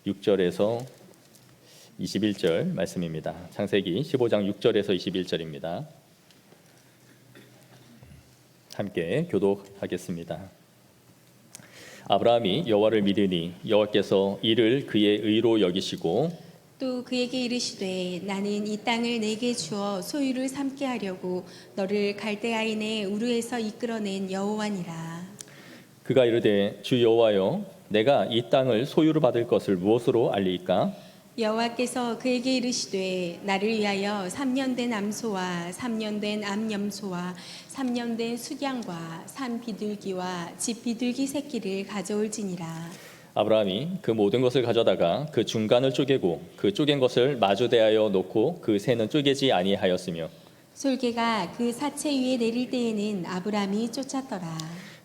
6절에서 21절 말씀입니다. 창세기 15장 6절에서 21절입니다. 함께 교독하겠습니다. 아브라함이 여호와를 믿으니 여호와께서 이를 그의 의로 여기시고 또 그에게 이르시되 나는 이 땅을 내게 주어 소유를 삼게 하려고 너를 갈대아인의 우르에서 이끌어낸 여호와니라. 그가 이르되 주 여호와여 내가 이 땅을 소유로 받을 것을 무엇으로 알리이까? 여호와께서 그에게 이르시되 나를 위하여 3년 된 암소와 3년 된 암염소와 3년 된 수양과 산 비둘기와 집 비둘기 새끼를 가져올지니라. 아브라함이 그 모든 것을 가져다가 그 중간을 쪼개고 그 쪼갠 것을 마주 대하여 놓고 그 새는 쪼개지 아니하였으며 솔개가 그 사체 위에 내릴 때에는 아브라함이 쫓았더라.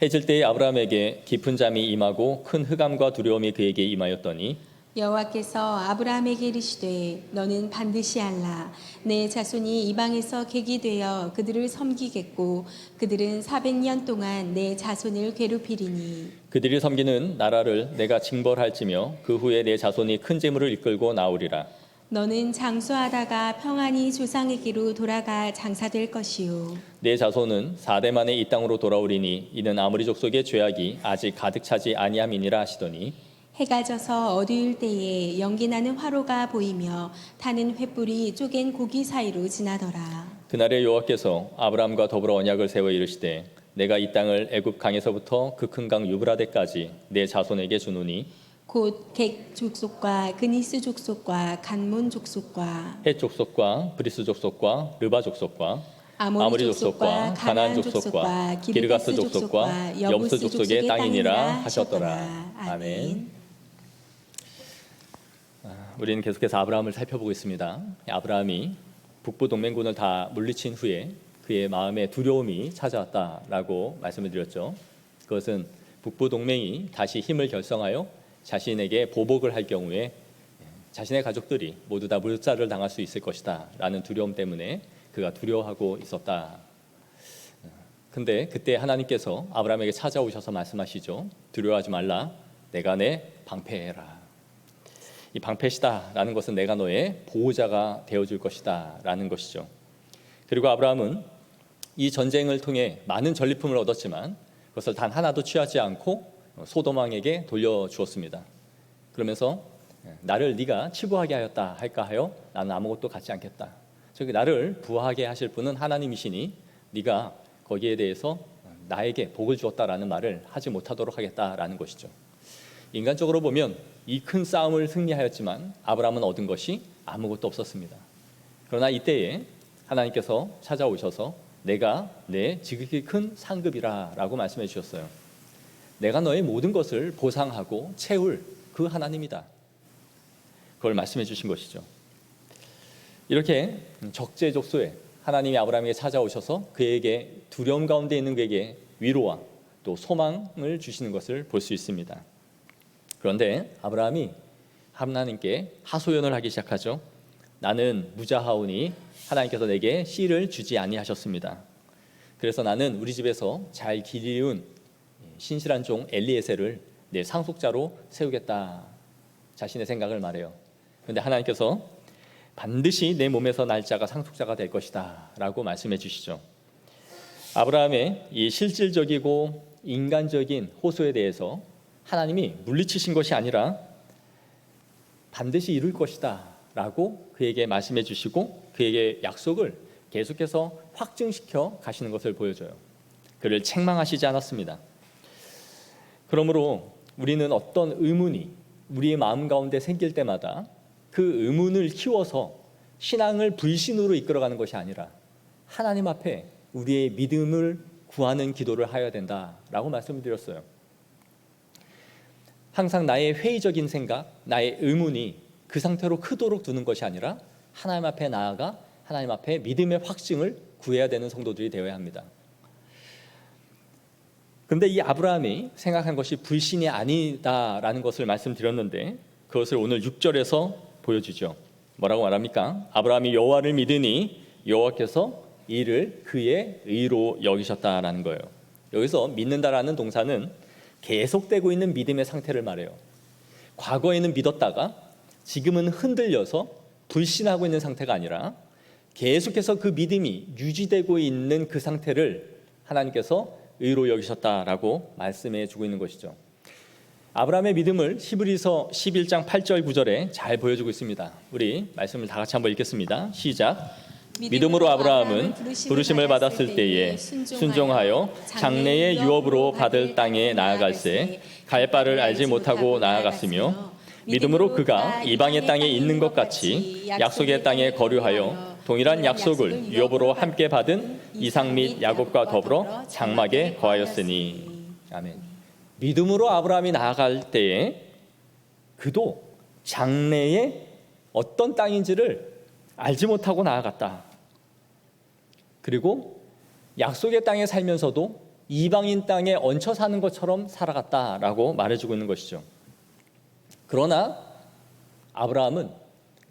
해질 때에 아브라함에게 깊은 잠이 임하고 큰 흑암과 두려움이 그에게 임하였더니 여호와께서 아브라함에게 이르시되 너는 반드시 알라. 내 자손이 이방에서 객이 되어 그들을 섬기겠고 그들은 400년 동안 내 자손을 괴롭히리니 그들이 섬기는 나라를 내가 징벌할지며 그 후에 내 자손이 큰 재물을 이끌고 나오리라. 너는 장수하다가 평안히 조상에게로 돌아가 장사될 것이요 내 자손은 4대 만에 이 땅으로 돌아오리니 이는 아모리 족속의 죄악이 아직 가득 차지 아니함이니라 하시더니 해가 져서 어두울 때에 연기나는 화로가 보이며 타는 횃불이 쪼갠 고기 사이로 지나더라. 그날에 여호와께서 아브라함과 더불어 언약을 세워 이르시되 내가 이 땅을 애굽 강에서부터 그 큰 강 유브라데까지 내 자손에게 주노니 곧 객 족속과 그니스 족속과 간몬 족속과 헷 족속과 브리스 족속과 르바 족속과 아모리 족속과 가나안 족속과 기르가스 족속과 여부스 족속의 땅이니라 하셨더라. 아멘. 우리는 계속해서 아브라함을 살펴보고 있습니다. 아브라함이 북부 동맹군을 다 물리친 후에 그의 마음에 두려움이 찾아왔다라고 말씀을 드렸죠. 그것은 북부 동맹이 다시 힘을 결성하여 자신에게 보복을 할 경우에 자신의 가족들이 모두 다 물살을 당할 수 있을 것이다 라는 두려움 때문에 그가 두려워하고 있었다. 근데 그때 하나님께서 아브라함에게 찾아오셔서 말씀하시죠. 두려워하지 말라. 내가 내 방패해라. 이 방패시다라는 것은 내가 너의 보호자가 되어줄 것이다라는 것이죠. 그리고 아브라함은 이 전쟁을 통해 많은 전리품을 얻었지만 그것을 단 하나도 취하지 않고 소돔 왕에게 돌려주었습니다. 그러면서 나를 네가 치부하게 하였다 할까 하여 나는 아무것도 갖지 않겠다. 즉 나를 부하게 하실 분은 하나님이시니 네가 거기에 대해서 나에게 복을 주었다라는 말을 하지 못하도록 하겠다라는 것이죠. 인간적으로 보면 이 큰 싸움을 승리하였지만 아브라함은 얻은 것이 아무것도 없었습니다. 그러나 이때에 하나님께서 찾아오셔서 내가 내 지극히 큰 상급이라 라고 말씀해 주셨어요. 내가 너의 모든 것을 보상하고 채울 그 하나님이다. 그걸 말씀해 주신 것이죠. 이렇게 적재적소에 하나님이 아브라함에게 찾아오셔서 그에게 두려움 가운데 있는 그에게 위로와 또 소망을 주시는 것을 볼 수 있습니다. 그런데 아브라함이 하나님께 하소연을 하기 시작하죠. 나는 무자하오니 하나님께서 내게 씨를 주지 아니하셨습니다. 그래서 나는 우리 집에서 잘 기르운 신실한 종 엘리에셀을 내 상속자로 세우겠다. 자신의 생각을 말해요. 그런데 하나님께서 반드시 내 몸에서 날 자가 상속자가 될 것이다 라고 말씀해 주시죠. 아브라함의 이 실질적이고 인간적인 호소에 대해서 하나님이 물리치신 것이 아니라 반드시 이룰 것이다 라고 그에게 말씀해 주시고 그에게 약속을 계속해서 확증시켜 가시는 것을 보여줘요. 그를 책망하시지 않았습니다. 그러므로 우리는 어떤 의문이 우리의 마음 가운데 생길 때마다 그 의문을 키워서 신앙을 불신으로 이끌어가는 것이 아니라 하나님 앞에 우리의 믿음을 구하는 기도를 하여야 된다라고 말씀을 드렸어요. 항상 나의 회의적인 생각, 나의 의문이 그 상태로 크도록 두는 것이 아니라 하나님 앞에 나아가 하나님 앞에 믿음의 확증을 구해야 되는 성도들이 되어야 합니다. 그런데 이 아브라함이 생각한 것이 불신이 아니다라는 것을 말씀드렸는데 그것을 오늘 6절에서 보여주죠. 뭐라고 말합니까? 아브라함이 여호와를 믿으니 여호와께서 이를 그의 의로 여기셨다라는 거예요. 여기서 믿는다라는 동사는 계속되고 있는 믿음의 상태를 말해요. 과거에는 믿었다가 지금은 흔들려서 불신하고 있는 상태가 아니라 계속해서 그 믿음이 유지되고 있는 그 상태를 하나님께서 의로 여기셨다라고 말씀해 주고 있는 것이죠. 아브라함의 믿음을 히브리서 11장 8절 9절에 잘 보여주고 있습니다. 우리 말씀을 다 같이 한번 읽겠습니다. 시작. 믿음으로 아브라함은 부르심을 받았을 때에 순종하여 장래의 유업으로 받을 땅에 나아갈새 갈 바를 알지 못하고 나아갔으며 믿음으로 그가 이방의 땅에 있는 것 같이 약속의 땅에 거류하여 동일한 약속을 유업으로 함께 받은 이삭 및 야곱과 더불어 장막에 거하였으니. 아멘. 믿음으로 아브라함이 나아갈 때에 그도 장래에 어떤 땅인지를 알지 못하고 나아갔다. 그리고 약속의 땅에 살면서도 이방인 땅에 얹혀 사는 것처럼 살아갔다라고 말해주고 있는 것이죠. 그러나 아브라함은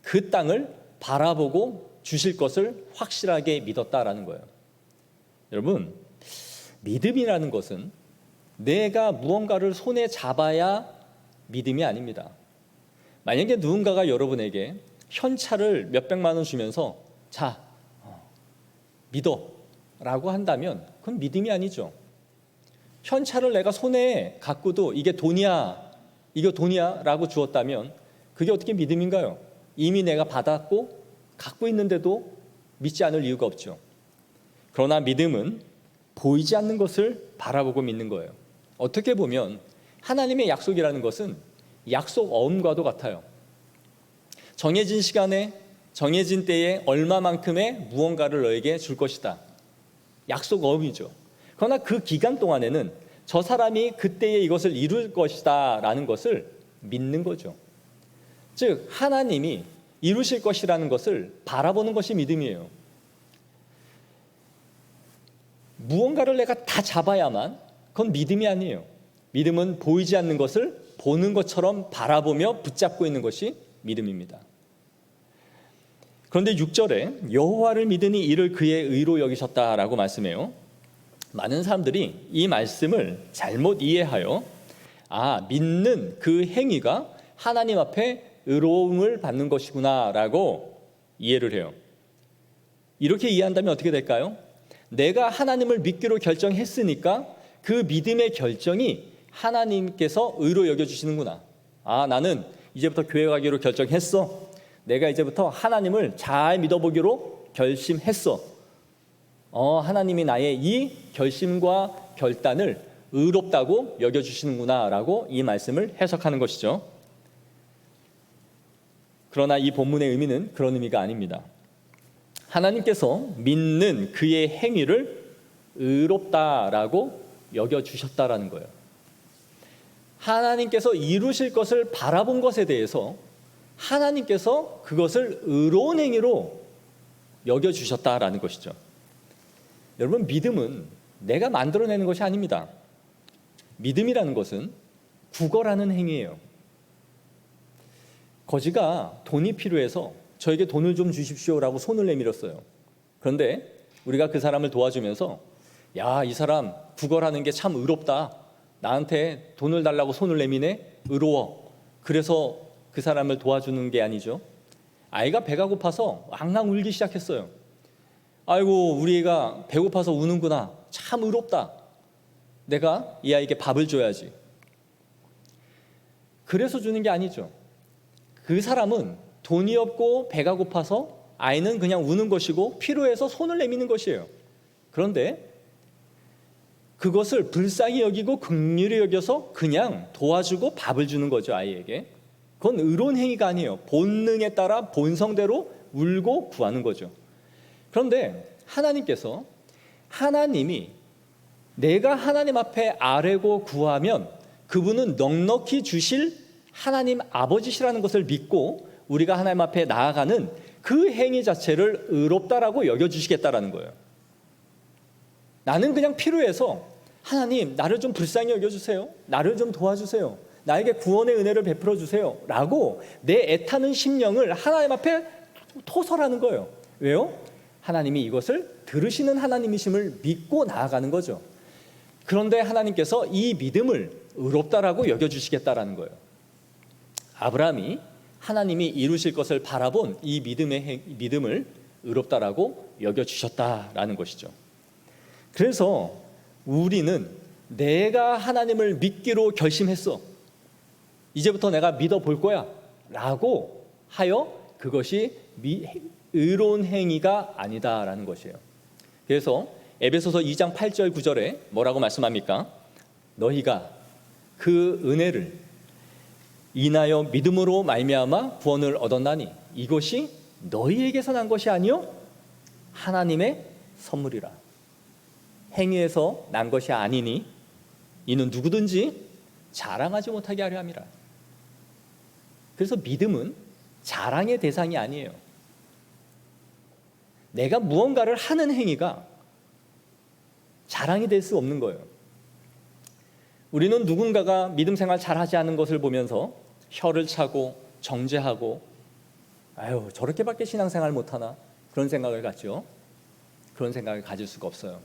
그 땅을 바라보고 주실 것을 확실하게 믿었다라는 거예요. 여러분, 믿음이라는 것은 내가 무언가를 손에 잡아야 믿음이 아닙니다. 만약에 누군가가 여러분에게 현찰을 몇백만 원 주면서 자, 믿어 라고 한다면 그건 믿음이 아니죠. 현찰을 내가 손에 갖고도 이게 돈이야 라고 주었다면 그게 어떻게 믿음인가요? 이미 내가 받았고 갖고 있는데도 믿지 않을 이유가 없죠. 그러나 믿음은 보이지 않는 것을 바라보고 믿는 거예요. 어떻게 보면 하나님의 약속이라는 것은 약속 어음과도 같아요. 정해진 시간에 정해진 때에 얼마만큼의 무언가를 너에게 줄 것이다. 약속 어음이죠. 그러나 그 기간 동안에는 저 사람이 그때에 이것을 이룰 것이다 라는 것을 믿는 거죠. 즉 하나님이 이루실 것이라는 것을 바라보는 것이 믿음이에요. 무언가를 내가 다 잡아야만 그건 믿음이 아니에요. 믿음은 보이지 않는 것을 보는 것처럼 바라보며 붙잡고 있는 것이 믿음입니다. 그런데 6절에 여호와를 믿으니 이를 그의 의로 여기셨다라고 말씀해요. 많은 사람들이 이 말씀을 잘못 이해하여 믿는 그 행위가 하나님 앞에 의로움을 받는 것이구나라고 이해를 해요. 이렇게 이해한다면 어떻게 될까요? 내가 하나님을 믿기로 결정했으니까 그 믿음의 결정이 하나님께서 의로 여겨주시는구나. 나는 이제부터 교회 가기로 결정했어. 내가 이제부터 하나님을 잘 믿어보기로 결심했어. 하나님이 나의 이 결심과 결단을 의롭다고 여겨주시는구나 라고 이 말씀을 해석하는 것이죠. 그러나 이 본문의 의미는 그런 의미가 아닙니다. 하나님께서 믿는 그의 행위를 의롭다라고 여겨주셨다라는 거예요. 하나님께서 이루실 것을 바라본 것에 대해서 하나님께서 그것을 의로운 행위로 여겨주셨다라는 것이죠. 여러분, 믿음은 내가 만들어내는 것이 아닙니다. 믿음이라는 것은 구걸하는 행위예요. 거지가 돈이 필요해서 저에게 돈을 좀 주십시오라고 손을 내밀었어요. 그런데 우리가 그 사람을 도와주면서 이 사람 구걸하는 게 참 의롭다. 나한테 돈을 달라고 손을 내미네. 의로워. 그래서 그 사람을 도와주는 게 아니죠. 아이가 배가 고파서 앙앙 울기 시작했어요. 아이고, 우리 애가 배고파서 우는구나. 참 의롭다. 내가 이 아이에게 밥을 줘야지. 그래서 주는 게 아니죠. 그 사람은 돈이 없고 배가 고파서 아이는 그냥 우는 것이고 필요해서 손을 내미는 것이에요. 그런데 그것을 불쌍히 여기고 긍휼히 여겨서 그냥 도와주고 밥을 주는 거죠, 아이에게. 그건 의로운 행위가 아니에요. 본능에 따라 본성대로 울고 구하는 거죠. 그런데 하나님께서 하나님이 내가 하나님 앞에 아뢰고 구하면 그분은 넉넉히 주실 하나님 아버지시라는 것을 믿고 우리가 하나님 앞에 나아가는 그 행위 자체를 의롭다라고 여겨주시겠다라는 거예요. 나는 그냥 필요해서 하나님 나를 좀 불쌍히 여겨주세요. 나를 좀 도와주세요. 나에게 구원의 은혜를 베풀어 주세요 라고 내 애타는 심령을 하나님 앞에 토설하는 거예요. 왜요? 하나님이 이것을 들으시는 하나님이심을 믿고 나아가는 거죠. 그런데 하나님께서 이 믿음을 의롭다라고 여겨주시겠다라는 거예요. 아브라함이 하나님이 이루실 것을 바라본 이 믿음을 의롭다라고 여겨주셨다라는 것이죠. 그래서 우리는 내가 하나님을 믿기로 결심했어, 이제부터 내가 믿어볼 거야 라고 하여 그것이 의로운 행위가 아니다라는 것이에요. 그래서 에베소서 2장 8절 9절에 뭐라고 말씀합니까? 너희가 그 은혜를 인하여 믿음으로 말미암아 구원을 얻었나니 이것이 너희에게서 난 것이 아니요 하나님의 선물이라. 행위에서 난 것이 아니니 이는 누구든지 자랑하지 못하게 하려 함이라. 그래서 믿음은 자랑의 대상이 아니에요. 내가 무언가를 하는 행위가 자랑이 될 수 없는 거예요. 우리는 누군가가 믿음 생활 잘하지 않은 것을 보면서 혀를 차고 정죄하고 아유 저렇게밖에 신앙생활 못하나 그런 생각을 갖죠. 그런 생각을 가질 수가 없어요.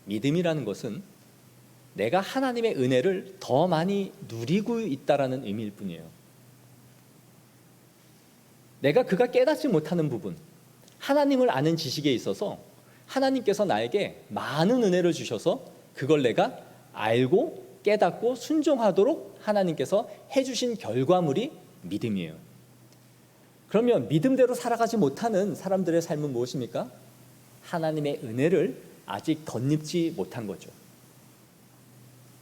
믿음이라는 것은 내가 하나님의 은혜를 더 많이 누리고 있다라는 의미일 뿐이에요. 내가 그가 깨닫지 못하는 부분, 하나님을 아는 지식에 있어서 하나님께서 나에게 많은 은혜를 주셔서 그걸 내가 알고 깨닫고 순종하도록 하나님께서 해주신 결과물이 믿음이에요. 그러면 믿음대로 살아가지 못하는 사람들의 삶은 무엇입니까? 하나님의 은혜를 아직 덧입지 못한 거죠.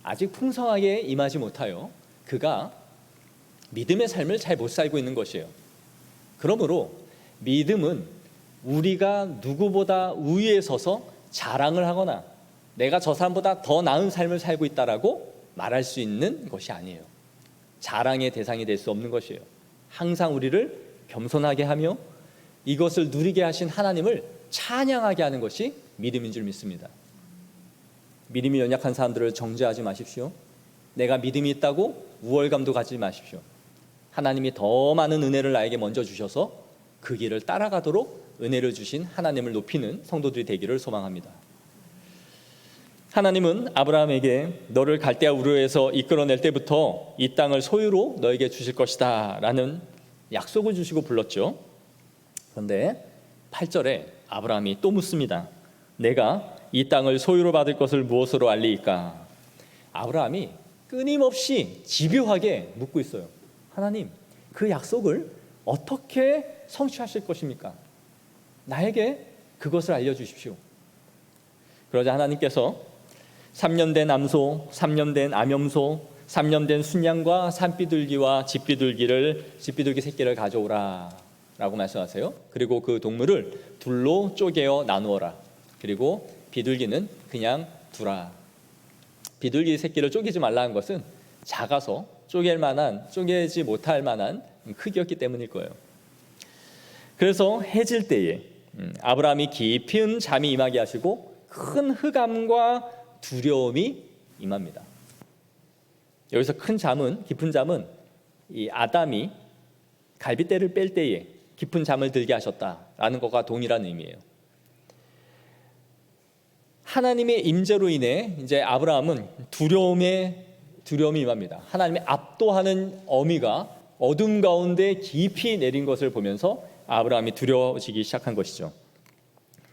아직 풍성하게 임하지 못하여 그가 믿음의 삶을 잘 못 살고 있는 것이에요. 그러므로 믿음은 우리가 누구보다 우위에 서서 자랑을 하거나 내가 저 사람보다 더 나은 삶을 살고 있다라고 말할 수 있는 것이 아니에요. 자랑의 대상이 될 수 없는 것이에요. 항상 우리를 겸손하게 하며 이것을 누리게 하신 하나님을 찬양하게 하는 것이 믿음인 줄 믿습니다. 믿음이 연약한 사람들을 정죄하지 마십시오. 내가 믿음이 있다고 우월감도 가지지 마십시오. 하나님이 더 많은 은혜를 나에게 먼저 주셔서 그 길을 따라가도록 은혜를 주신 하나님을 높이는 성도들이 되기를 소망합니다. 하나님은 아브라함에게 너를 갈대아 우르에서 이끌어낼 때부터 이 땅을 소유로 너에게 주실 것이다 라는 약속을 주시고 불렀죠. 그런데 8절에 아브라함이 또 묻습니다. 내가 이 땅을 소유로 받을 것을 무엇으로 알리이까? 아브라함이 끊임없이 집요하게 묻고 있어요. 하나님, 그 약속을 어떻게 성취하실 것입니까? 나에게 그것을 알려주십시오. 그러자 하나님께서 3년 된 암소, 3년 된 암염소, 3년 된 순양과 산비둘기와 집비둘기 새끼를 가져오라 라고 말씀하세요. 그리고 그 동물을 둘로 쪼개어 나누어라. 그리고 비둘기는 그냥 두라. 비둘기 새끼를 쪼개지 말라는 것은 작아서 쪼개지 못할 만한 크기였기 때문일 거예요. 그래서 해질 때에 아브라함이 깊은 잠이 임하게 하시고 큰 흑암과 두려움이 임합니다. 여기서 깊은 잠은 이 아담이 갈빗대를 뺄 때에 깊은 잠을 들게 하셨다라는 것과 동일한 의미예요. 하나님의 임재로 인해 이제 아브라함은 두려움이 임합니다. 하나님의 압도하는 어미가 어둠 가운데 깊이 내린 것을 보면서 아브라함이 두려워지기 시작한 것이죠.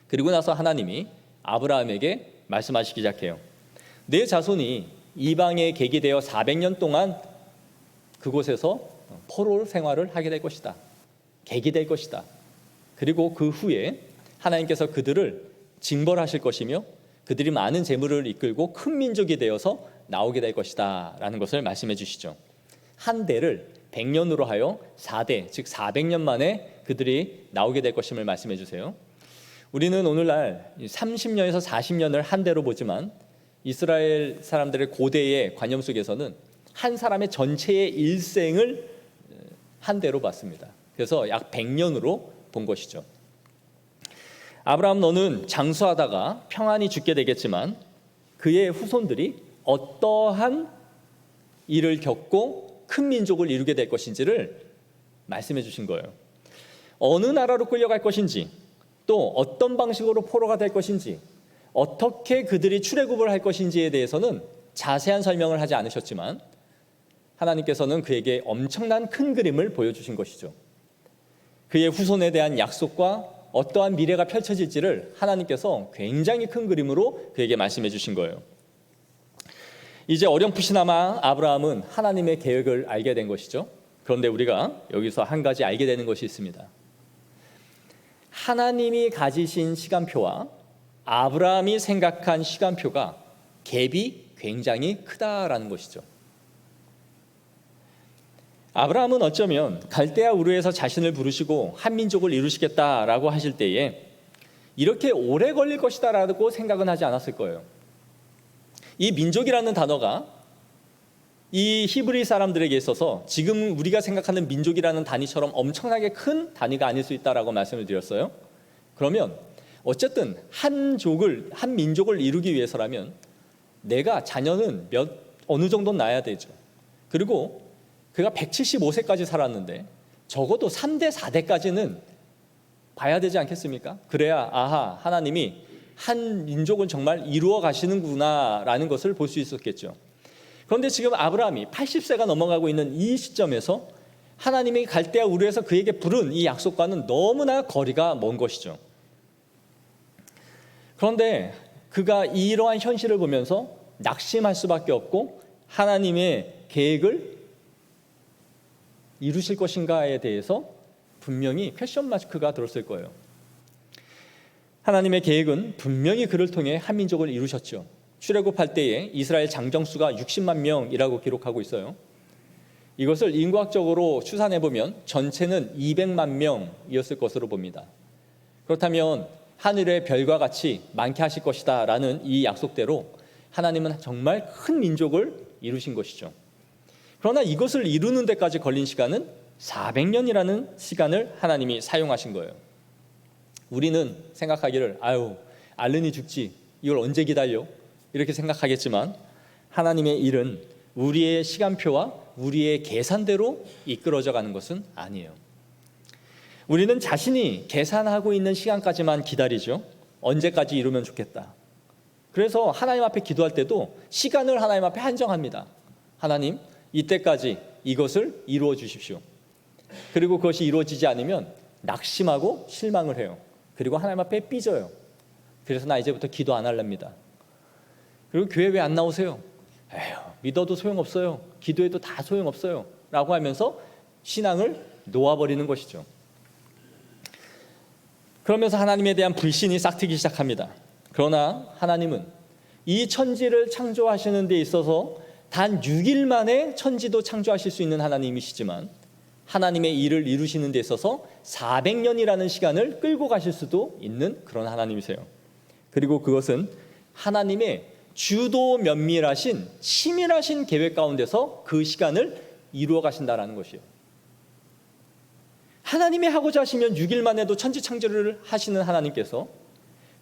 그리고 나서 하나님이 아브라함에게 말씀하시기 시작해요. 내 자손이 이방에 객이 되어 400년 동안 그곳에서 포로 생활을 하게 될 것이다. 객이 될 것이다. 그리고 그 후에 하나님께서 그들을 징벌하실 것이며 그들이 많은 재물을 이끌고 큰 민족이 되어서 나오게 될 것이다 라는 것을 말씀해 주시죠. 한 대를 100년으로 하여 4대 즉 400년 만에 그들이 나오게 될 것임을 말씀해 주세요. 우리는 오늘날 30년에서 40년을 한 대로 보지만 이스라엘 사람들의 고대의 관념 속에서는 한 사람의 전체의 일생을 한 대로 봤습니다. 그래서 약 100년으로 본 것이죠. 아브라함 너는 장수하다가 평안히 죽게 되겠지만 그의 후손들이 어떠한 일을 겪고 큰 민족을 이루게 될 것인지를 말씀해 주신 거예요. 어느 나라로 끌려갈 것인지 또 어떤 방식으로 포로가 될 것인지 어떻게 그들이 출애굽을 할 것인지에 대해서는 자세한 설명을 하지 않으셨지만 하나님께서는 그에게 엄청난 큰 그림을 보여주신 것이죠. 그의 후손에 대한 약속과 어떠한 미래가 펼쳐질지를 하나님께서 굉장히 큰 그림으로 그에게 말씀해 주신 거예요. 이제 어렴풋이나마 아브라함은 하나님의 계획을 알게 된 것이죠. 그런데 우리가 여기서 한 가지 알게 되는 것이 있습니다. 하나님이 가지신 시간표와 아브라함이 생각한 시간표가 갭이 굉장히 크다라는 것이죠. 아브라함은 어쩌면 갈대아 우르에서 자신을 부르시고 한 민족을 이루시겠다라고 하실 때에 이렇게 오래 걸릴 것이다라고 생각은 하지 않았을 거예요. 이 민족이라는 단어가 이 히브리 사람들에게 있어서 지금 우리가 생각하는 민족이라는 단위처럼 엄청나게 큰 단위가 아닐 수 있다라고 말씀을 드렸어요. 그러면 어쨌든 한 민족을 이루기 위해서라면 내가 자녀는 어느 정도 낳아야 되죠. 그리고 그가 175세까지 살았는데 적어도 3대 4대까지는 봐야 되지 않겠습니까? 그래야 아하, 하나님이 한 민족은 정말 이루어 가시는구나라는 것을 볼 수 있었겠죠. 그런데 지금 아브라함이 80세가 넘어가고 있는 이 시점에서 하나님이 갈대아 우르에서 그에게 부른 이 약속과는 너무나 거리가 먼 것이죠. 그런데 그가 이러한 현실을 보면서 낙심할 수밖에 없고 하나님의 계획을 이루실 것인가에 대해서 분명히 퀘션 마크가 들었을 거예요. 하나님의 계획은 분명히 그를 통해 한 민족을 이루셨죠. 출애굽할 때에 이스라엘 장정수가 60만 명이라고 기록하고 있어요. 이것을 인구학적으로 추산해 보면 전체는 200만 명이었을 것으로 봅니다. 그렇다면 하늘의 별과 같이 많게 하실 것이다 라는 이 약속대로 하나님은 정말 큰 민족을 이루신 것이죠. 그러나 이것을 이루는 데까지 걸린 시간은 400년이라는 시간을 하나님이 사용하신 거예요. 우리는 생각하기를 알른이 죽지 이걸 언제 기다려? 이렇게 생각하겠지만 하나님의 일은 우리의 시간표와 우리의 계산대로 이끌어져 가는 것은 아니에요. 우리는 자신이 계산하고 있는 시간까지만 기다리죠. 언제까지 이루면 좋겠다. 그래서 하나님 앞에 기도할 때도 시간을 하나님 앞에 한정합니다. 하나님, 이때까지 이것을 이루어 주십시오. 그리고 그것이 이루어지지 않으면 낙심하고 실망을 해요. 그리고 하나님 앞에 삐져요. 그래서 나 이제부터 기도 안 할랍니다. 그리고 교회 왜 안 나오세요? 에휴, 믿어도 소용없어요. 기도해도 다 소용없어요. 라고 하면서 신앙을 놓아버리는 것이죠. 그러면서 하나님에 대한 불신이 싹트기 시작합니다. 그러나 하나님은 이 천지를 창조하시는 데 있어서 단 6일 만에 천지도 창조하실 수 있는 하나님이시지만 하나님의 일을 이루시는 데 있어서 400년이라는 시간을 끌고 가실 수도 있는 그런 하나님이세요. 그리고 그것은 하나님의 주도 면밀하신 치밀하신 계획 가운데서 그 시간을 이루어 가신다라는 것이에요. 하나님이 하고자 하시면 6일 만에도 천지 창조를 하시는 하나님께서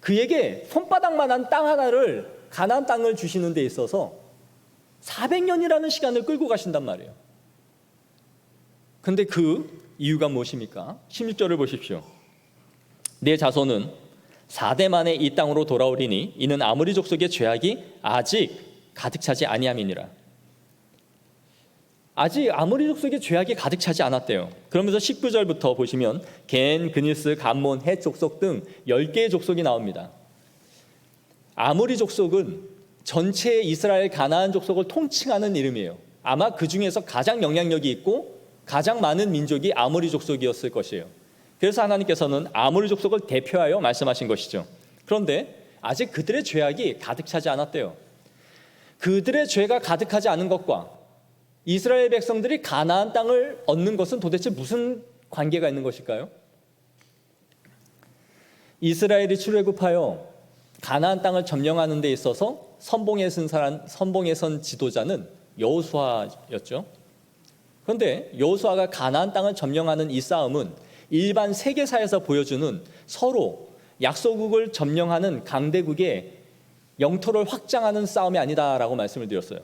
그에게 손바닥만한 땅 하나를 가나안 땅을 주시는 데 있어서 400년이라는 시간을 끌고 가신단 말이에요. 근데 그 이유가 무엇입니까? 16절을 보십시오. 내 자손은 4대 만에 이 땅으로 돌아오리니 이는 아모리 족속의 죄악이 아직 가득 차지 아니함이니라. 아직 아모리 족속의 죄악이 가득 차지 않았대요. 그러면서 19절부터 보시면 겐, 그니스, 감몬, 헷 족속 등 10개의 족속이 나옵니다. 아모리 족속은 전체 이스라엘 가나안 족속을 통칭하는 이름이에요. 아마 그 중에서 가장 영향력이 있고 가장 많은 민족이 아모리 족속이었을 것이에요. 그래서 하나님께서는 아모리 족속을 대표하여 말씀하신 것이죠. 그런데 아직 그들의 죄악이 가득 차지 않았대요. 그들의 죄가 가득하지 않은 것과 이스라엘 백성들이 가나안 땅을 얻는 것은 도대체 무슨 관계가 있는 것일까요? 이스라엘이 출애굽하여 가나안 땅을 점령하는 데 있어서 선봉에 선 지도자는 여호수아였죠. 그런데 여호수아가 가나안 땅을 점령하는 이 싸움은 일반 세계사에서 보여주는 서로 약소국을 점령하는 강대국의 영토를 확장하는 싸움이 아니다라고 말씀을 드렸어요.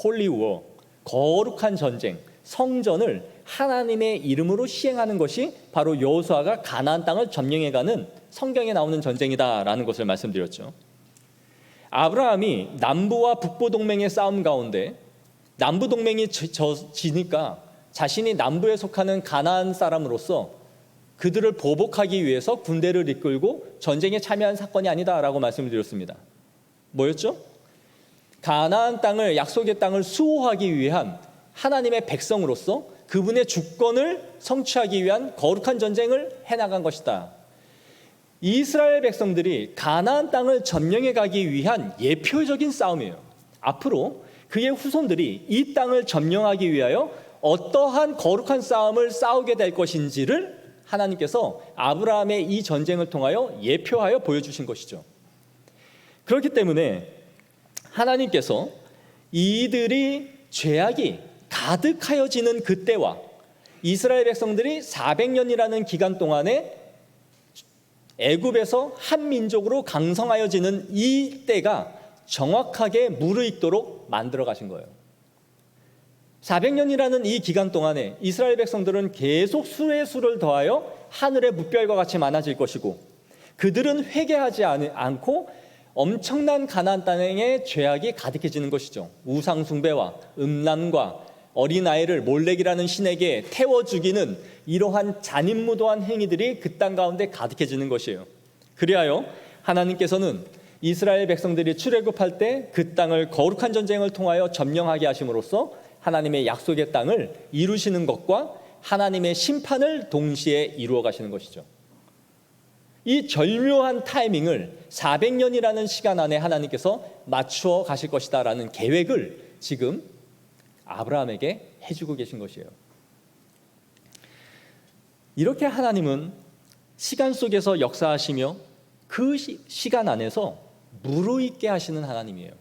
홀리워, 거룩한 전쟁, 성전을 하나님의 이름으로 시행하는 것이 바로 여호수아가 가나안 땅을 점령해가는 성경에 나오는 전쟁이다라는 것을 말씀드렸죠. 아브라함이 남부와 북부 동맹의 싸움 가운데 남부 동맹이 지니까 자신이 남부에 속하는 가나안 사람으로서 그들을 보복하기 위해서 군대를 이끌고 전쟁에 참여한 사건이 아니다라고 말씀을 드렸습니다. 뭐였죠? 가나안 땅을, 약속의 땅을 수호하기 위한 하나님의 백성으로서 그분의 주권을 성취하기 위한 거룩한 전쟁을 해나간 것이다. 이스라엘 백성들이 가나안 땅을 점령해 가기 위한 예표적인 싸움이에요. 앞으로 그의 후손들이 이 땅을 점령하기 위하여 어떠한 거룩한 싸움을 싸우게 될 것인지를 하나님께서 아브라함의 이 전쟁을 통하여 예표하여 보여주신 것이죠. 그렇기 때문에 하나님께서 이들이 죄악이 가득하여지는 그때와 이스라엘 백성들이 400년이라는 기간 동안에 애굽에서 한 민족으로 강성하여지는 이 때가 정확하게 무르익도록 만들어 가신 거예요. 400년이라는 이 기간 동안에 이스라엘 백성들은 계속 수의 수를 더하여 하늘의 무별과 같이 많아질 것이고, 그들은 회개하지 않고 엄청난 가나안 땅의 죄악이 가득해지는 것이죠. 우상 숭배와 음란과 어린아이를 몰렉이라는 신에게 태워 죽이는 이러한 잔인무도한 행위들이 그 땅 가운데 가득해지는 것이에요. 그리하여 하나님께서는 이스라엘 백성들이 출애굽할 때 그 땅을 거룩한 전쟁을 통하여 점령하게 하심으로써 하나님의 약속의 땅을 이루시는 것과 하나님의 심판을 동시에 이루어 가시는 것이죠. 이 절묘한 타이밍을 400년이라는 시간 안에 하나님께서 맞추어 가실 것이다라는 계획을 지금 아브라함에게 해주고 계신 것이에요. 이렇게 하나님은 시간 속에서 역사하시며 그 시간 안에서 무르익게 하시는 하나님이에요.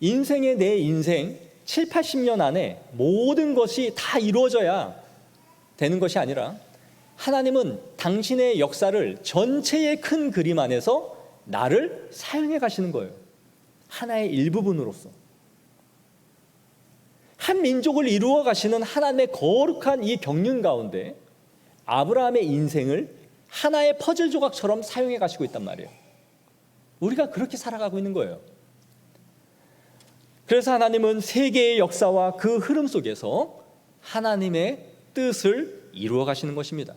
인생의 내 인생 7, 80년 안에 모든 것이 다 이루어져야 되는 것이 아니라 하나님은 당신의 역사를 전체의 큰 그림 안에서 나를 사용해 가시는 거예요. 하나의 일부분으로서. 한 민족을 이루어 가시는 하나님의 거룩한 이 경륜 가운데 아브라함의 인생을 하나의 퍼즐 조각처럼 사용해 가시고 있단 말이에요. 우리가 그렇게 살아가고 있는 거예요. 그래서 하나님은 세계의 역사와 그 흐름 속에서 하나님의 뜻을 이루어 가시는 것입니다.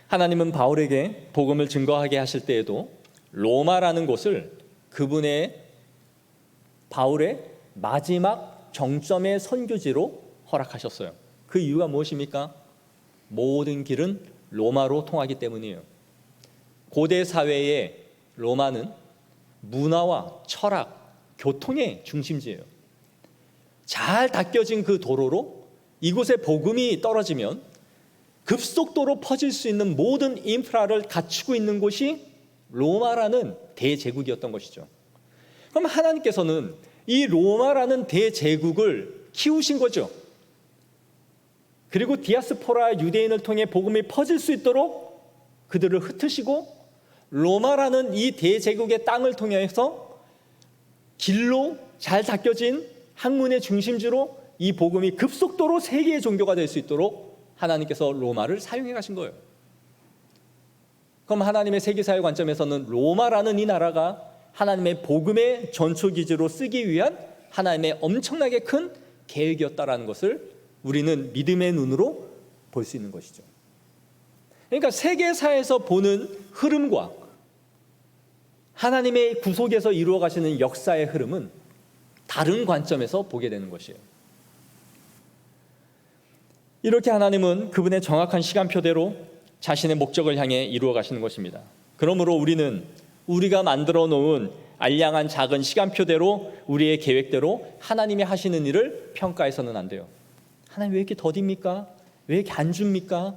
하나님은 바울에게 복음을 증거하게 하실 때에도 로마라는 곳을 그분의 바울의 마지막 정점의 선교지로 허락하셨어요. 그 이유가 무엇입니까? 모든 길은 로마로 통하기 때문이에요. 고대 사회의 로마는 문화와 철학, 교통의 중심지예요. 잘 닦여진 그 도로로 이곳에 복음이 떨어지면 급속도로 퍼질 수 있는 모든 인프라를 갖추고 있는 곳이 로마라는 대제국이었던 것이죠. 그럼 하나님께서는 이 로마라는 대제국을 키우신 거죠. 그리고 디아스포라 유대인을 통해 복음이 퍼질 수 있도록 그들을 흩으시고 로마라는 이 대제국의 땅을 통해서 길로 잘 닦여진 학문의 중심지로 이 복음이 급속도로 세계의 종교가 될 수 있도록 하나님께서 로마를 사용해 가신 거예요. 그럼 하나님의 세계사회 관점에서는 로마라는 이 나라가 하나님의 복음의 전초기지로 쓰기 위한 하나님의 엄청나게 큰 계획이었다라는 것을 우리는 믿음의 눈으로 볼 수 있는 것이죠. 그러니까 세계사에서 보는 흐름과 하나님의 구속에서 이루어 가시는 역사의 흐름은 다른 관점에서 보게 되는 것이에요. 이렇게 하나님은 그분의 정확한 시간표대로 자신의 목적을 향해 이루어 가시는 것입니다. 그러므로 우리는 우리가 만들어 놓은 알량한 작은 시간표대로 우리의 계획대로 하나님이 하시는 일을 평가해서는 안 돼요. 하나님 왜 이렇게 더딥니까? 왜 이렇게 안 줍니까?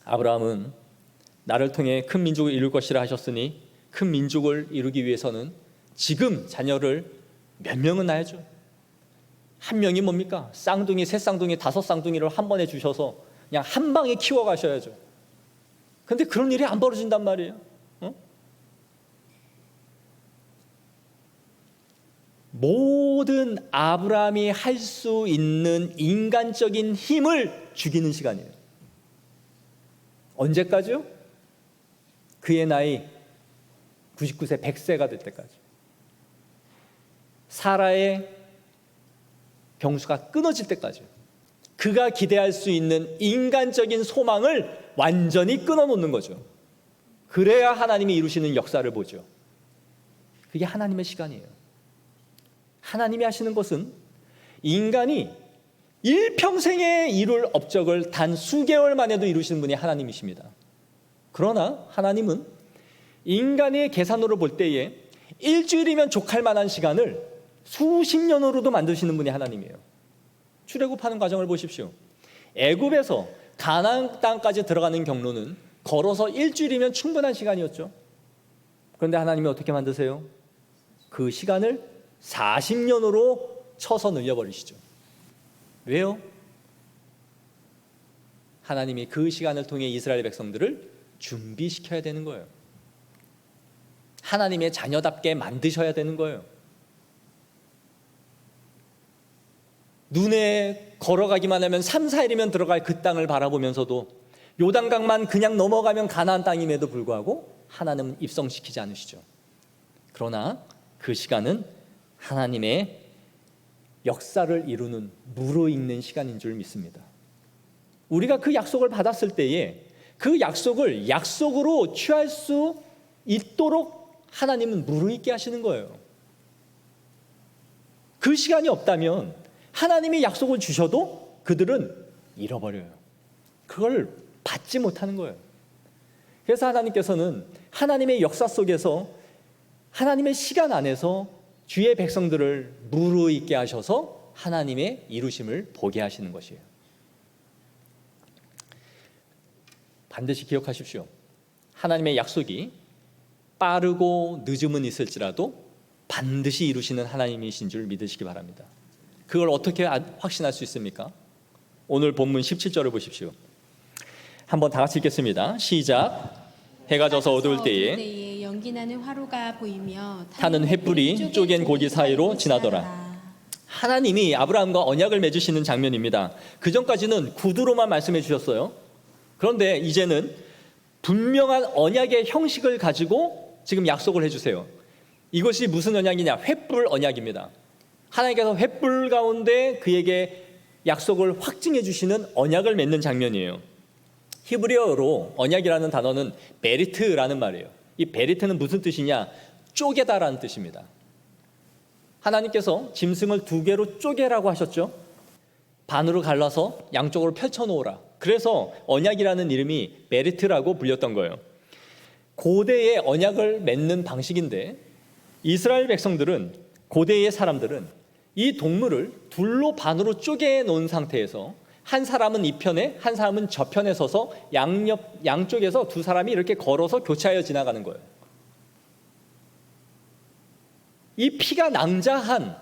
아브라함은 나를 통해 큰 민족을 이룰 것이라 하셨으니 큰 민족을 이루기 위해서는 지금 자녀를 몇 명은 낳아야죠. 한 명이 뭡니까? 쌍둥이, 세 쌍둥이, 다섯 쌍둥이를 한 번에 주셔서 그냥 한 방에 키워 가셔야죠. 근데 그런 일이 안 벌어진단 말이에요. 모든 아브라함이 할 수 있는 인간적인 힘을 죽이는 시간이에요. 언제까지요? 그의 나이 99세, 100세가 될 때까지. 사라의 병수가 끊어질 때까지. 그가 기대할 수 있는 인간적인 소망을 완전히 끊어놓는 거죠. 그래야 하나님이 이루시는 역사를 보죠. 그게 하나님의 시간이에요. 하나님이 하시는 것은 인간이 일평생에 이룰 업적을 단 수개월 만에도 이루시는 분이 하나님이십니다. 그러나 하나님은 인간의 계산으로 볼 때에 일주일이면 족할 만한 시간을 수십 년으로도 만드시는 분이 하나님이에요. 출애굽하는 과정을 보십시오. 애굽에서 가나안 땅까지 들어가는 경로는 걸어서 일주일이면 충분한 시간이었죠. 그런데 하나님이 어떻게 만드세요? 그 시간을 40년으로 쳐서 늘려버리시죠. 왜요? 하나님이 그 시간을 통해 이스라엘 백성들을 준비시켜야 되는 거예요. 하나님의 자녀답게 만드셔야 되는 거예요. 눈에 걸어가기만 하면 3, 4일이면 들어갈 그 땅을 바라보면서도 요단강만 그냥 넘어가면 가나안 땅임에도 불구하고 하나님은 입성시키지 않으시죠. 그러나 그 시간은 하나님의 역사를 이루는 무르익는 시간인 줄 믿습니다. 우리가 그 약속을 받았을 때에 그 약속을 약속으로 취할 수 있도록 하나님은 무르익게 하시는 거예요. 그 시간이 없다면 하나님이 약속을 주셔도 그들은 잃어버려요. 그걸 받지 못하는 거예요. 그래서 하나님께서는 하나님의 역사 속에서 하나님의 시간 안에서 주의 백성들을 무르익게 하셔서 하나님의 이루심을 보게 하시는 것이에요. 반드시 기억하십시오. 하나님의 약속이 빠르고 늦음은 있을지라도 반드시 이루시는 하나님이신 줄 믿으시기 바랍니다. 그걸 어떻게 확신할 수 있습니까? 오늘 본문 17절을 보십시오. 한번 다 같이 읽겠습니다. 시작. 해가 져서 어두울 때에 연기나는 화로가 보이며 타는 횃불이 쪼갠 고기 사이로 지나더라. 하나님이 아브라함과 언약을 맺으시는 장면입니다. 그 전까지는 구두로만 말씀해 주셨어요. 그런데 이제는 분명한 언약의 형식을 가지고 지금 약속을 해주세요. 이것이 무슨 언약이냐? 횃불 언약입니다. 하나님께서 횃불 가운데 그에게 약속을 확증해 주시는 언약을 맺는 장면이에요. 히브리어로 언약이라는 단어는 베리트라는 말이에요. 이 베리트는 무슨 뜻이냐? 쪼개다라는 뜻입니다. 하나님께서 짐승을 2개로 쪼개라고 하셨죠. 반으로 갈라서 양쪽으로 펼쳐놓으라. 그래서 언약이라는 이름이 베리트라고 불렸던 거예요. 고대의 언약을 맺는 방식인데 이스라엘 백성들은, 고대의 사람들은 이 동물을 둘로 반으로 쪼개 놓은 상태에서 한 사람은 이 편에 한 사람은 저 편에 서서 양쪽에서 두 사람이 이렇게 걸어서 교차하여 지나가는 거예요. 이 피가 낭자한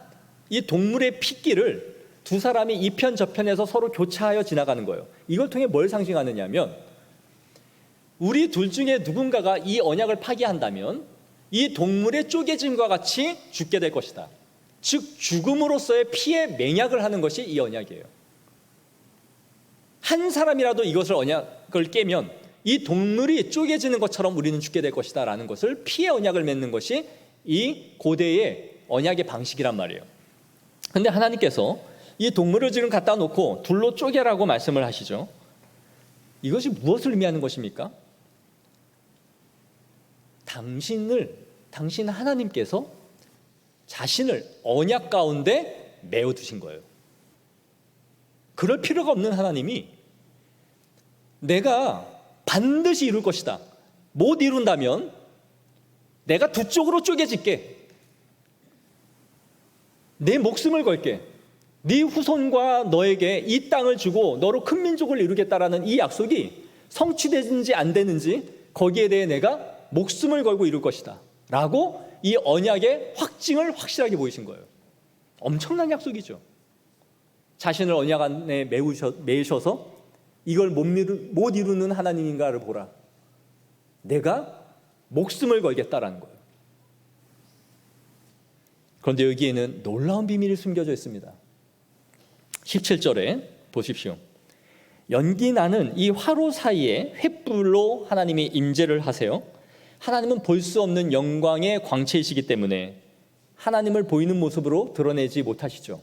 이 동물의 핏기를 두 사람이 이 편 저 편에서 서로 교차하여 지나가는 거예요. 이걸 통해 뭘 상징하느냐면 우리 둘 중에 누군가가 이 언약을 파기한다면 이 동물의 쪼개짐과 같이 죽게 될 것이다. 즉 죽음으로써의 피의 맹약을 하는 것이 이 언약이에요. 한 사람이라도 이것을 언약을 깨면 이 동물이 쪼개지는 것처럼 우리는 죽게 될 것이다 라는 것을 피의 언약을 맺는 것이 이 고대의 언약의 방식이란 말이에요. 그런데 하나님께서 이 동물을 지금 갖다 놓고 둘로 쪼개라고 말씀을 하시죠. 이것이 무엇을 의미하는 것입니까? 당신 하나님께서 자신을 언약 가운데 메어 두신 거예요. 그럴 필요가 없는 하나님이 내가 반드시 이룰 것이다. 못 이룬다면 내가 두 쪽으로 쪼개질게. 내 목숨을 걸게. 네 후손과 너에게 이 땅을 주고 너로 큰 민족을 이루겠다라는 이 약속이 성취되는지 안 되는지 거기에 대해 내가 목숨을 걸고 이룰 것이다 라고 이 언약의 확증을 확실하게 보이신 거예요. 엄청난 약속이죠. 자신을 언약 안에 메우셔서 이걸 못 이루는 하나님인가를 보라. 내가 목숨을 걸겠다라는 거예요. 그런데 여기에는 놀라운 비밀이 숨겨져 있습니다. 17절에 보십시오. 연기 나는 이 화로 사이에 횃불로 하나님이 임재를 하세요. 하나님은 볼 수 없는 영광의 광채이시기 때문에 하나님을 보이는 모습으로 드러내지 못하시죠.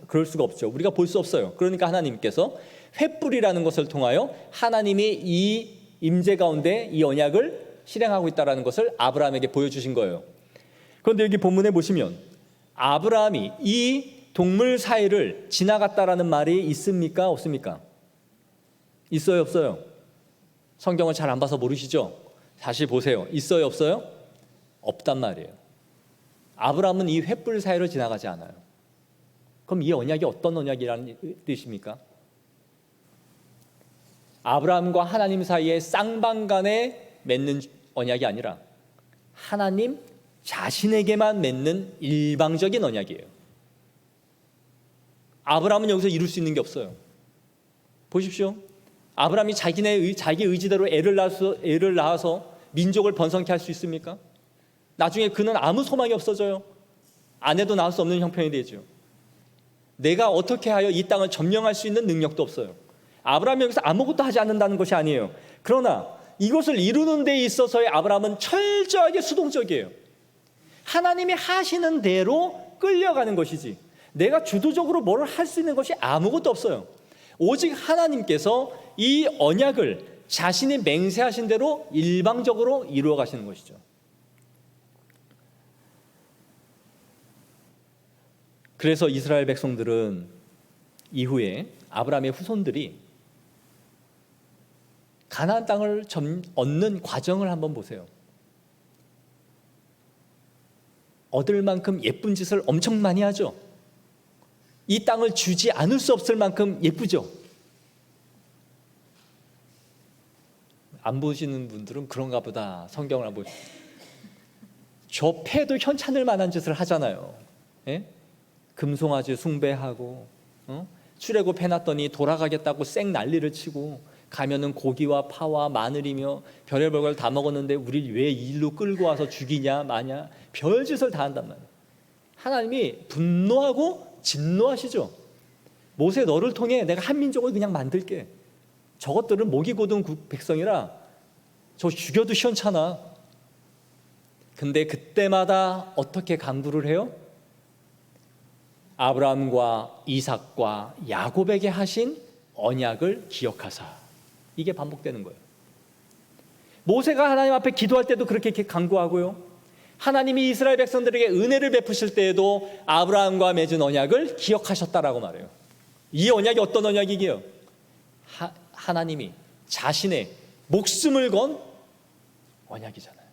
그럴 수가 없죠. 우리가 볼 수 없어요. 그러니까 하나님께서 횃불이라는 것을 통하여 하나님이 이 임재 가운데 이 언약을 실행하고 있다는 것을 아브라함에게 보여주신 거예요. 그런데 여기 본문에 보시면 아브라함이 이 동물 사이를 지나갔다라는 말이 있습니까? 없습니까? 있어요? 없어요? 성경을 잘 안 봐서 모르시죠? 다시 보세요. 있어요? 없어요? 없단 말이에요. 아브라함은 이 횃불 사이로 지나가지 않아요. 그럼 이 언약이 어떤 언약이라는 뜻입니까? 아브라함과 하나님 사이에 쌍방간에 맺는 언약이 아니라 하나님 자신에게만 맺는 일방적인 언약이에요. 아브라함은 여기서 이룰 수 있는 게 없어요. 보십시오. 아브라함이 자기 의지대로 애를 낳아서 민족을 번성케 할 수 있습니까? 나중에 그는 아무 소망이 없어져요. 아내도 낳을 수 없는 형편이 되죠. 내가 어떻게 하여 이 땅을 점령할 수 있는 능력도 없어요. 아브라함이 여기서 아무것도 하지 않는다는 것이 아니에요. 그러나 이것을 이루는 데 있어서의 아브라함은 철저하게 수동적이에요. 하나님이 하시는 대로 끌려가는 것이지 내가 주도적으로 뭘 할 수 있는 것이 아무것도 없어요. 오직 하나님께서 이 언약을 자신이 맹세하신 대로 일방적으로 이루어 가시는 것이죠. 그래서 이스라엘 백성들은 이후에 아브라함의 후손들이 가나안 땅을 얻는 과정을 한번 보세요. 얻을 만큼 예쁜 짓을 엄청 많이 하죠. 이 땅을 주지 않을 수 없을 만큼 예쁘죠. 안 보시는 분들은 그런가 보다. 성경을 안 보시죠. 저 패도 현찬을 만한 짓을 하잖아요. 예? 금송아지 숭배하고 출애굽 해놨더니 돌아가겠다고 쌩 난리를 치고 가면은 고기와 파와 마늘이며 별의별 걸 다 먹었는데 우리 왜 일로 끌고 와서 죽이냐 마냐 별짓을 다 한단 말이에요. 하나님이 분노하고 진노하시죠. 모세 너를 통해 내가 한 민족을 그냥 만들게. 저것들은 목이 고든 백성이라 저 죽여도 시원찮아. 근데 그때마다 어떻게 강구를 해요? 아브라함과 이삭과 야곱에게 하신 언약을 기억하사. 이게 반복되는 거예요. 모세가 하나님 앞에 기도할 때도 그렇게 강구하고요. 하나님이 이스라엘 백성들에게 은혜를 베푸실 때에도 아브라함과 맺은 언약을 기억하셨다라고 말해요. 이 언약이 어떤 언약이게요? 하나님이 자신의 목숨을 건 언약이잖아요.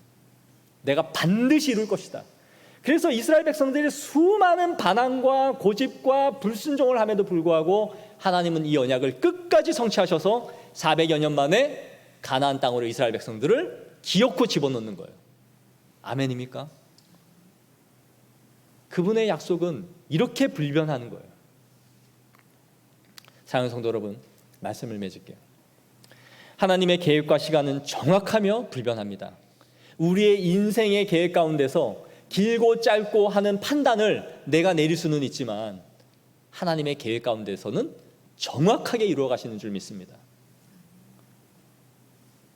내가 반드시 이룰 것이다. 그래서 이스라엘 백성들이 수많은 반항과 고집과 불순종을 함에도 불구하고 하나님은 이 언약을 끝까지 성취하셔서 400여 년 만에 가나안 땅으로 이스라엘 백성들을 기어코 집어넣는 거예요. 아멘입니까? 그분의 약속은 이렇게 불변하는 거예요. 사랑하는 성도 여러분, 말씀을 맺을게요. 하나님의 계획과 시간은 정확하며 불변합니다. 우리의 인생의 계획 가운데서 길고 짧고 하는 판단을 내가 내릴 수는 있지만 하나님의 계획 가운데서는 정확하게 이루어 가시는 줄 믿습니다.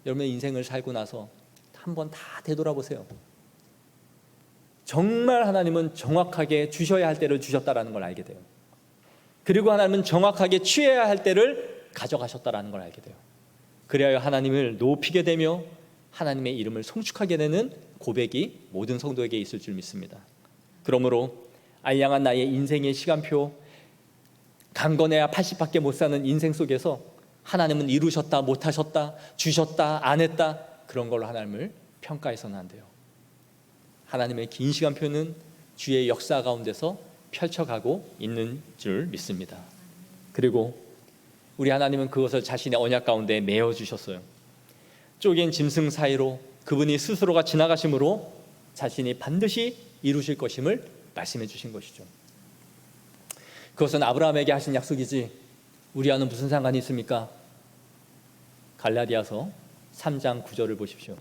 여러분의 인생을 살고 나서 한번 다 되돌아보세요. 정말 하나님은 정확하게 주셔야 할 때를 주셨다라는 걸 알게 돼요. 그리고 하나님은 정확하게 취해야 할 때를 가져가셨다라는 걸 알게 돼요. 그래야 하나님을 높이게 되며 하나님의 이름을 송축하게 되는 고백이 모든 성도에게 있을 줄 믿습니다. 그러므로 알량한 나의 인생의 시간표, 강건해야 80밖에 못 사는 인생 속에서 하나님은 이루셨다, 못하셨다, 주셨다, 안 했다 그런 걸로 하나님을 평가해서는 안 돼요. 하나님의 긴 시간표는 주의 역사 가운데서 펼쳐가고 있는 줄 믿습니다. 그리고 우리 하나님은 그것을 자신의 언약 가운데 메어주셨어요. 쪼갠 짐승 사이로 그분이 스스로가 지나가심으로 자신이 반드시 이루실 것임을 말씀해 주신 것이죠. 그것은 아브라함에게 하신 약속이지 우리와는 무슨 상관이 있습니까? 갈라디아서 3장 9절을 보십시오.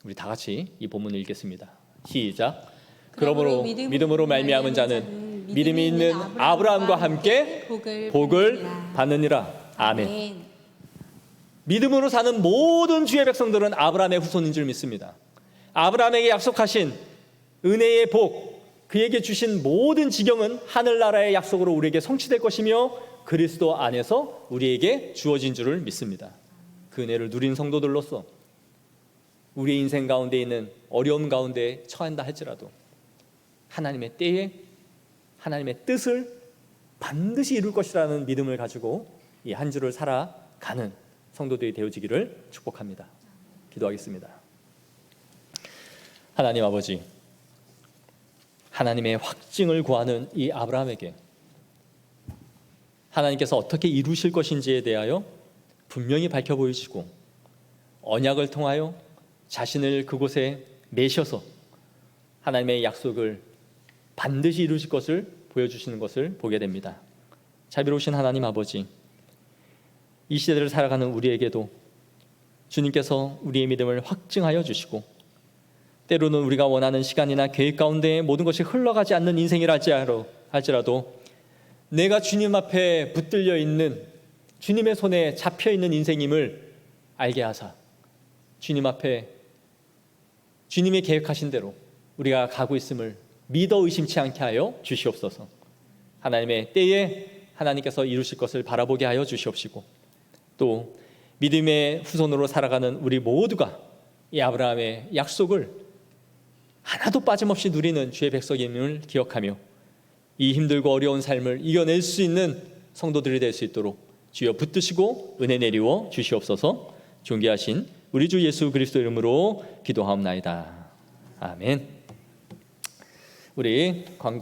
우리 다 같이 이 본문을 읽겠습니다. 시작. 그러므로 믿음으로 말미암은 자는 믿음이 있는 아브라함과 함께 복을 받느니라. 아멘. 믿음으로 사는 모든 주의 백성들은 아브라함의 후손인 줄 믿습니다. 아브라함에게 약속하신 은혜의 복, 그에게 주신 모든 지경은 하늘나라의 약속으로 우리에게 성취될 것이며 그리스도 안에서 우리에게 주어진 줄을 믿습니다. 그 은혜를 누린 성도들로서 우리의 인생 가운데 있는 어려움 가운데 처한다 할지라도 하나님의 때에 하나님의 뜻을 반드시 이룰 것이라는 믿음을 가지고 이 한 주를 살아가는 성도들이 되어지기를 축복합니다. 기도하겠습니다. 하나님 아버지, 하나님의 확증을 구하는 이 아브라함에게 하나님께서 어떻게 이루실 것인지에 대하여 분명히 밝혀 보이시고 언약을 통하여 자신을 그곳에 매셔서 하나님의 약속을 반드시 이루실 것을 보여주시는 것을 보게 됩니다. 자비로우신 하나님 아버지, 이 시대를 살아가는 우리에게도 주님께서 우리의 믿음을 확증하여 주시고 때로는 우리가 원하는 시간이나 계획 가운데 모든 것이 흘러가지 않는 인생이라 할지라도 내가 주님 앞에 붙들려 있는 주님의 손에 잡혀 있는 인생임을 알게 하사 주님 앞에 주님이 계획하신 대로 우리가 가고 있음을 믿어 의심치 않게 하여 주시옵소서. 하나님의 때에 하나님께서 이루실 것을 바라보게 하여 주시옵시고 또 믿음의 후손으로 살아가는 우리 모두가 이 아브라함의 약속을 하나도 빠짐없이 누리는 주의 백성임을 기억하며 이 힘들고 어려운 삶을 이겨낼 수 있는 성도들이 될 수 있도록 주여 붙드시고 은혜 내리워 주시옵소서. 존귀하신 우리 주 예수 그리스도 이름으로 기도하옵나이다. 아멘. 우리 광고